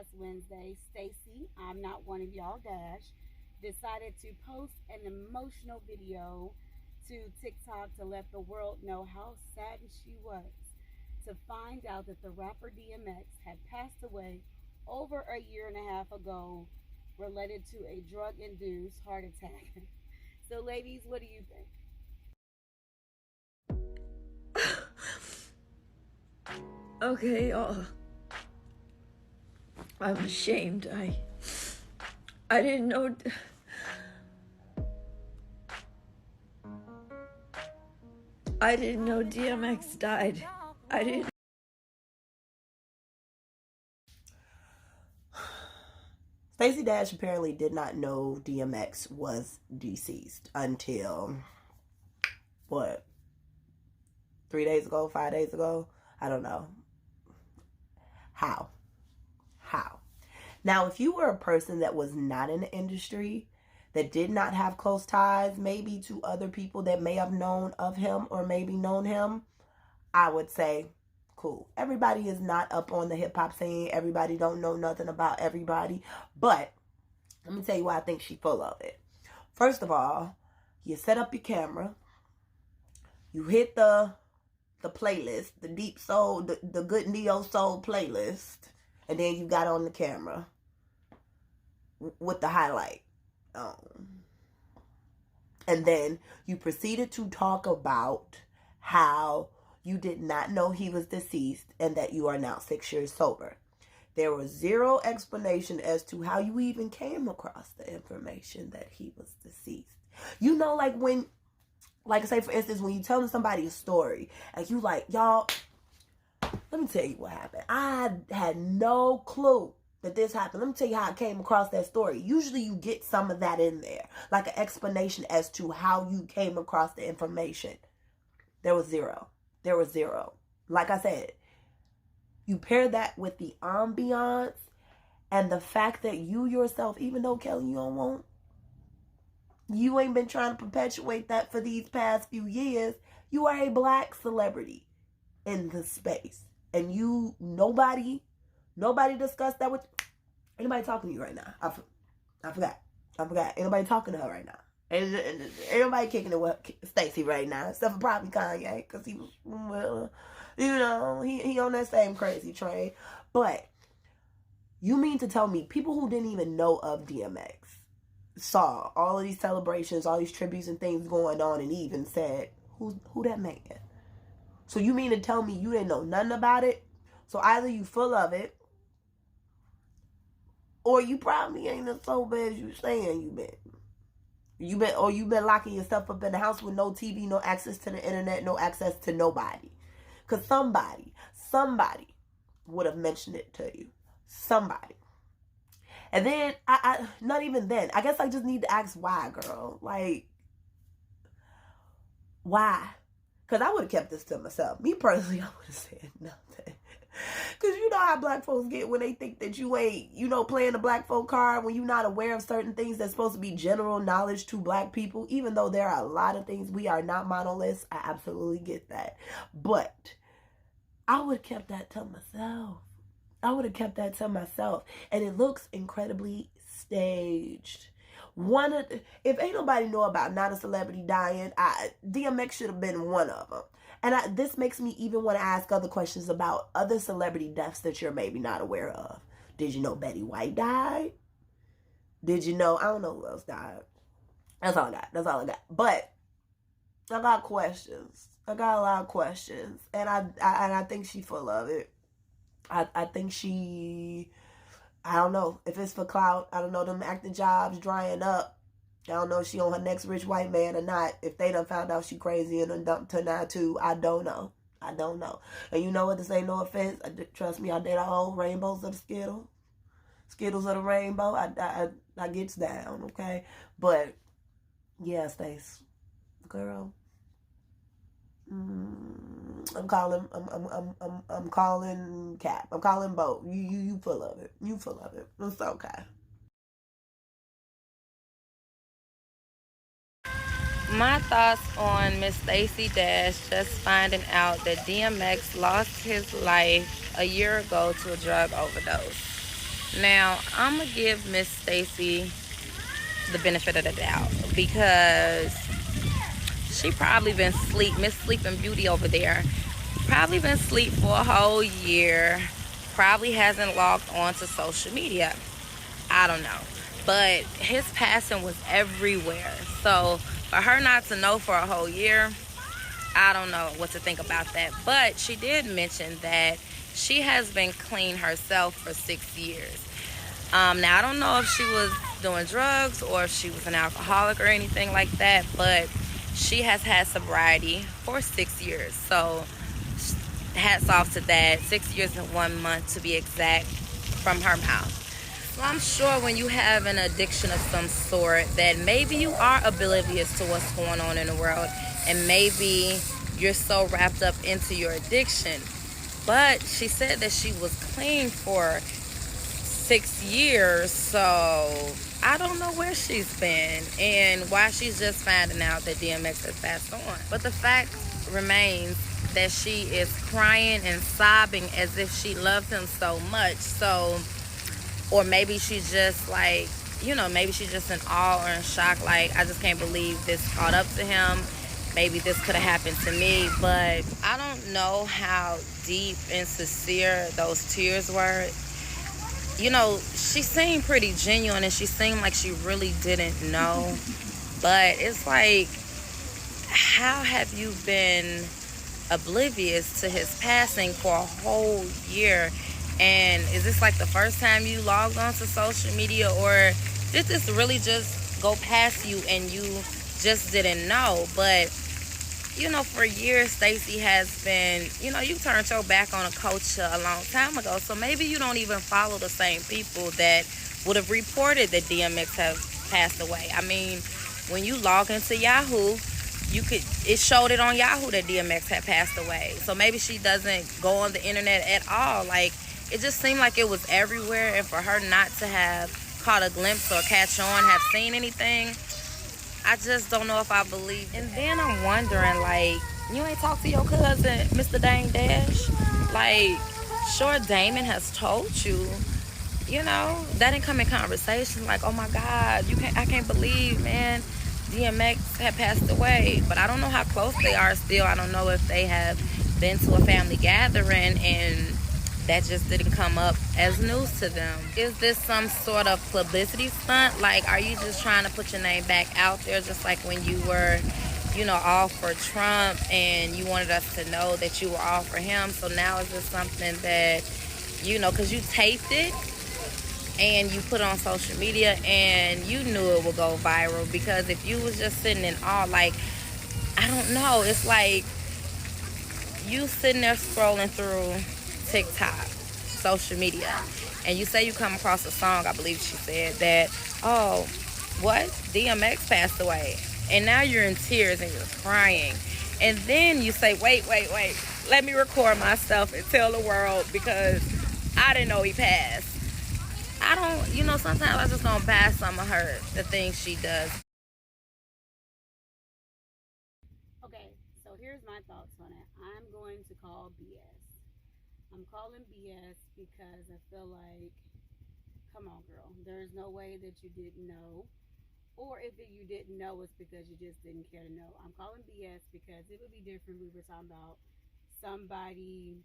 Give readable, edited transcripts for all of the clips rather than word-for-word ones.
last Wednesday, Stacey, I'm not one of y'all Dash, decided to post an emotional video to TikTok to let the world know how saddened she was to find out that the rapper DMX had passed away over a year and a half ago related to a drug induced heart attack. So, ladies, what do you think? Okay, y'all. I'm ashamed. I didn't know. I didn't know DMX died. I didn't. Stacey Dash apparently did not know DMX was deceased until, what, 3 days ago, 5 days ago? I don't know. How? Now, if you were a person that was not in the industry, that did not have close ties, maybe to other people that may have known of him or maybe known him, I would say, cool. Everybody is not up on the hip-hop scene. Everybody don't know nothing about everybody. But let me tell you why I think she's full of it. First of all, you set up your camera. You hit the playlist, the deep soul, the good neo soul playlist. And then you got on the camera with the highlight. And then you proceeded to talk about how you did not know he was deceased and that you are now 6 years sober. There was zero explanation as to how you even came across the information that he was deceased. You know, like when, like say for instance, when you telling somebody a story and you like, y'all, let me tell you what happened. I had no clue that this happened. Let me tell you how I came across that story. Usually you get some of that in there, like an explanation as to how you came across the information. There was zero. Like I said, you pair that with the ambiance and the fact that you yourself, even though Kelly, you ain't been trying to perpetuate that for these past few years. You are a black celebrity in the space. And nobody discussed that with anybody talking to you right now. I forgot. Ain't nobody talking to her right now. Ain't nobody kicking it with Stacey right now. Except for probably Kanye, because he was, well, he on that same crazy train. But you mean to tell me people who didn't even know of DMX saw all of these celebrations, all these tributes and things going on, and even said, who that man? So you mean to tell me you didn't know nothing about it? So either you full of it, or you probably ain't as sober as you saying you been. You've been locking yourself up in the house with no TV, no access to the internet, no access to nobody. Because somebody would have mentioned it to you. Somebody. And then, I not even then. I guess I just need to ask why, girl. Like, why? Because I would have kept this to myself. Me personally, I would have said nothing. Because you know how black folks get when they think that you ain't, playing the black folk card, when you're not aware of certain things that's supposed to be general knowledge to black people. Even though there are a lot of things, we are not monoliths. I absolutely get that. But I would have kept that to myself. And it looks incredibly staged. If ain't nobody know about not a celebrity dying, DMX should have been one of them. And this makes me even want to ask other questions about other celebrity deaths that you're maybe not aware of. Did you know Betty White died? Did you know, I don't know who else died. That's all I got. But I got questions. I got a lot of questions. And I think she's full of it. I think I don't know if it's for clout. I don't know, them acting jobs drying up. I don't know if she on her next rich white man or not. If they done found out she crazy and done dumped her now too, I don't know. And you know what? This ain't no offense. Trust me, I did all rainbows of the Skittles. Skittles of the rainbow. I gets down, okay? But yeah, Stace, girl. I'm calling Cap. I'm calling Bo. You full of it. It's okay. My thoughts on Miss Stacey Dash just finding out that DMX lost his life a year ago to a drug overdose. Now, I'm going to give Miss Stacey the benefit of the doubt because she probably been asleep. Miss Sleeping Beauty over there probably been asleep for a whole year. Probably hasn't logged on to social media. I don't know. But his passing was everywhere. So for her not to know for a whole year, I don't know what to think about that. But she did mention that she has been clean herself for 6 years. Now, I don't know if she was doing drugs or if she was an alcoholic or anything like that, but she has had sobriety for 6 years. So hats off to that. 6 years and 1 month to be exact from her mouth. So I'm sure when you have an addiction of some sort that maybe you are oblivious to what's going on in the world, and maybe you're so wrapped up into your addiction. But she said that she was clean for 6 years, so I don't know where she's been and why she's just finding out that DMX has passed on. But the fact remains that she is crying and sobbing as if she loves him so much. So, or maybe she's just like, maybe she's just in awe or in shock, like, I just can't believe this caught up to him. Maybe this could have happened to me. But I don't know how deep and sincere those tears were. She seemed pretty genuine and she seemed like she really didn't know. But it's like, how have you been oblivious to his passing for a whole year? And is this like the first time you logged on to social media, or did this really just go past you and you just didn't know? But for years, Stacey has been, you turned your back on a culture a long time ago. So maybe you don't even follow the same people that would have reported that DMX have passed away. I mean, when you log into Yahoo, it showed it on Yahoo that DMX had passed away. So maybe she doesn't go on the internet at all. Like, it just seemed like it was everywhere. And for her not to have caught a glimpse or catch on, have seen anything, I just don't know if I believe. And then I'm wondering, like, you ain't talked to your cousin, Mr. Dang Dash? Like, sure, Damon has told you, that didn't come in conversation. Like, oh my God, I can't believe, man, DMX had passed away. But I don't know how close they are still. I don't know if they have been to a family gathering and that just didn't come up as news to them. Is this some sort of publicity stunt? Like, are you just trying to put your name back out there, just like when you were, all for Trump and you wanted us to know that you were all for him? So now is this something that, because you taped it and you put it on social media and you knew it would go viral? Because if you was just sitting in awe, like, I don't know, it's like you sitting there scrolling through TikTok, social media, and you say you come across a song, I believe she said that, oh, what? DMX passed away. And now you're in tears and you're crying. And then you say, wait, let me record myself and tell the world because I didn't know he passed. I don't, sometimes I just don't buy some of the things she does. Okay, so here's my thoughts on it. I'm going to call BS. I'm calling BS because I feel like, come on, girl. There's no way that you didn't know. Or if you didn't know, it's because you just didn't care to know. I'm calling BS because it would be different. We were talking about somebody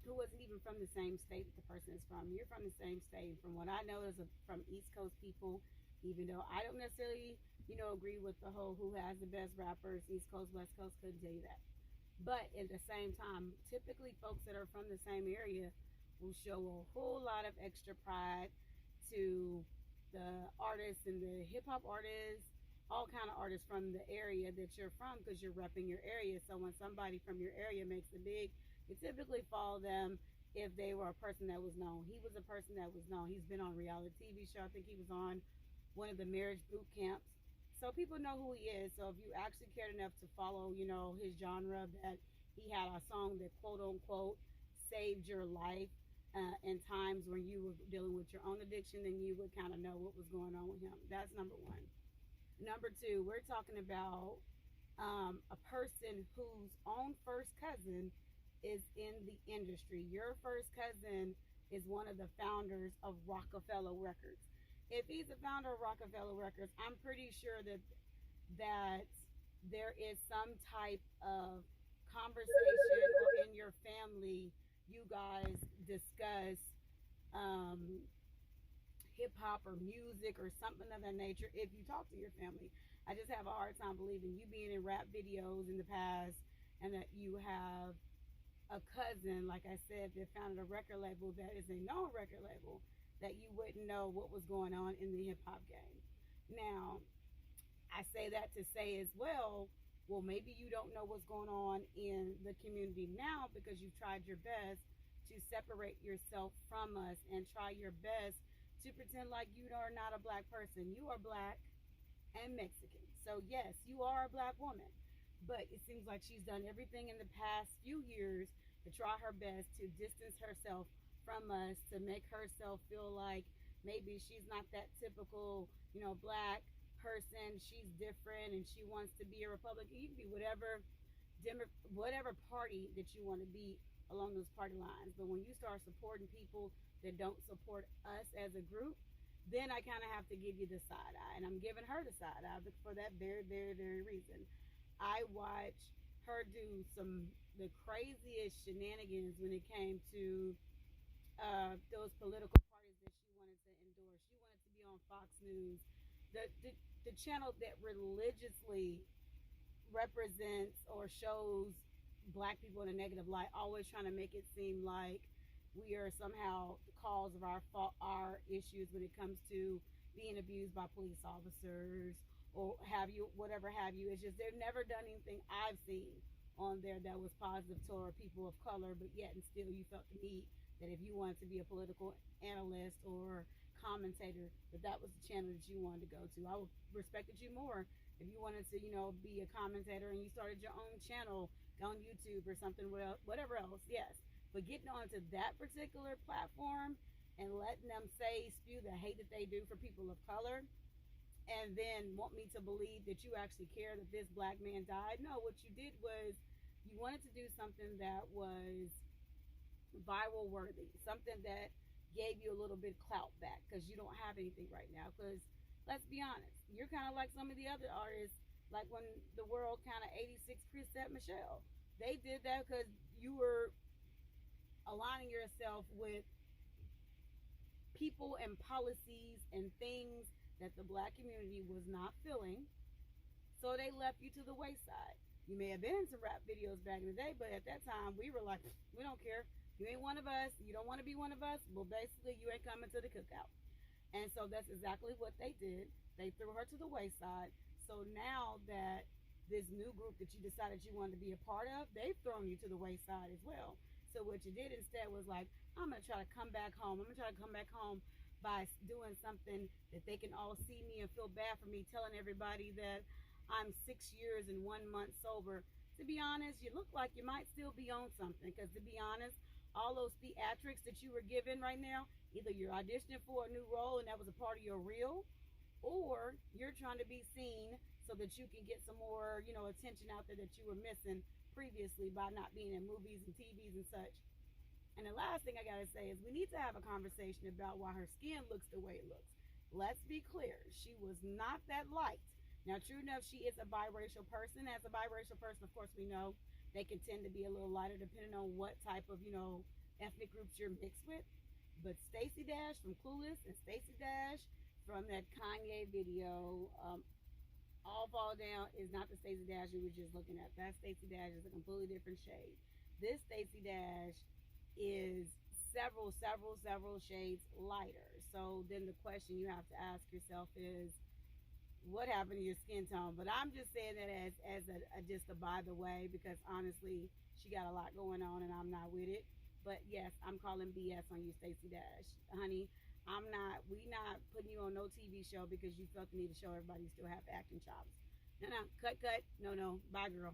who wasn't even from the same state that the person is from. You're from the same state. From what I know is from East Coast people, even though I don't necessarily, agree with the whole who has the best rappers, East Coast, West Coast, couldn't tell you that. But at the same time, typically folks that are from the same area will show a whole lot of extra pride to the artists and the hip hop artists, all kind of artists from the area that you're from because you're repping your area. So when somebody from your area makes it big, you typically follow them if they were a person that was known. He was a person that was known. He's been on a reality TV show. I think he was on one of the marriage boot camps. So people know who he is. So if you actually cared enough to follow, his genre, that he had a song that quote unquote saved your life in times when you were dealing with your own addiction, then you would kind of know what was going on with him. That's number one. Number two, we're talking about a person whose own first cousin is in the industry. Your first cousin is one of the founders of Rockefeller Records. If he's a founder of Rockefeller Records, I'm pretty sure that there is some type of conversation, or in your family you guys discuss um, hip hop or music or something of that nature. If you talk to your family, I just have a hard time believing you being in rap videos in the past and that you have a cousin, like I said, that founded a record label that is a known record label, that you wouldn't know what was going on in the hip hop game. Now, I say that to say as well, well, maybe you don't know what's going on in the community now because you've tried your best to separate yourself from us and try your best to pretend like you are not a black person. You are black and Mexican. So, yes, you are a black woman. But it seems like she's done everything in the past few years to try her best to distance herself from us, to make herself feel like maybe she's not that typical, black person. She's different and she wants to be a Republican. You can be whatever party that you want to be along those party lines. But when you start supporting people that don't support us as a group, then I kind of have to give you the side eye. And I'm giving her the side eye for that very, very, very reason. I watched her do the craziest shenanigans when it came to those political parties that she wanted to endorse. She wanted to be on Fox News, the channel that religiously represents or shows black people in a negative light, always trying to make it seem like we are somehow the cause of our issues when it comes to being abused by police officers or whatever have you. It's just they've never done anything I've seen on there that was positive toward people of color, but yet and still you felt the need that if you wanted to be a political analyst or commentator, that was the channel that you wanted to go to. I would respected you more if you wanted to, be a commentator and you started your own channel on YouTube or something, whatever else, yes. But getting onto that particular platform and letting them spew the hate that they do for people of color, and then want me to believe that you actually care that this black man died. No, what you did was you wanted to do something that was viral worthy, something that gave you a little bit of clout back because you don't have anything right now. Because let's be honest, you're kind of like some of the other artists, like when the world kind of 86 Chrisette Michelle. They did that because you were aligning yourself with people and policies and things that the black community was not feeling. So they left you to the wayside. You may have been in some rap videos back in the day, but at that time we were like, we don't care. You ain't one of us. You don't want to be one of us. Well, basically, you ain't coming to the cookout. And so that's exactly what they did. They threw her to the wayside. So now that this new group that you decided you wanted to be a part of, they've thrown you to the wayside as well. So what you did instead was like, I'm going to try to come back home. I'm going to try to come back home by doing something that they can all see me and feel bad for me, telling everybody that I'm 6 years and 1 month sober. To be honest, you look like you might still be on something, because to be honest, all those theatrics that you were given right now, either you're auditioning for a new role and that was a part of your reel, or you're trying to be seen so that you can get some more, attention out there that you were missing previously by not being in movies and TVs and such. And the last thing I gotta say is we need to have a conversation about why her skin looks the way it looks. Let's be clear, she was not that light. Now, true enough, she is a biracial person. As a biracial person, of course, we know they can tend to be a little lighter depending on what type of, ethnic groups you're mixed with. But Stacey Dash from Clueless and Stacey Dash from that Kanye video, All Fall Down, is not the Stacey Dash we were just looking at. That Stacey Dash is a completely different shade. This Stacey Dash is several shades lighter. So then the question you have to ask yourself is, what happened to your skin tone? But I'm just saying that as just a by the way, because honestly, she got a lot going on and I'm not with it. But yes, I'm calling BS on you, Stacey Dash. Honey, we not putting you on no TV show because you felt the need to show everybody you still have acting chops. No, cut. No, bye girl.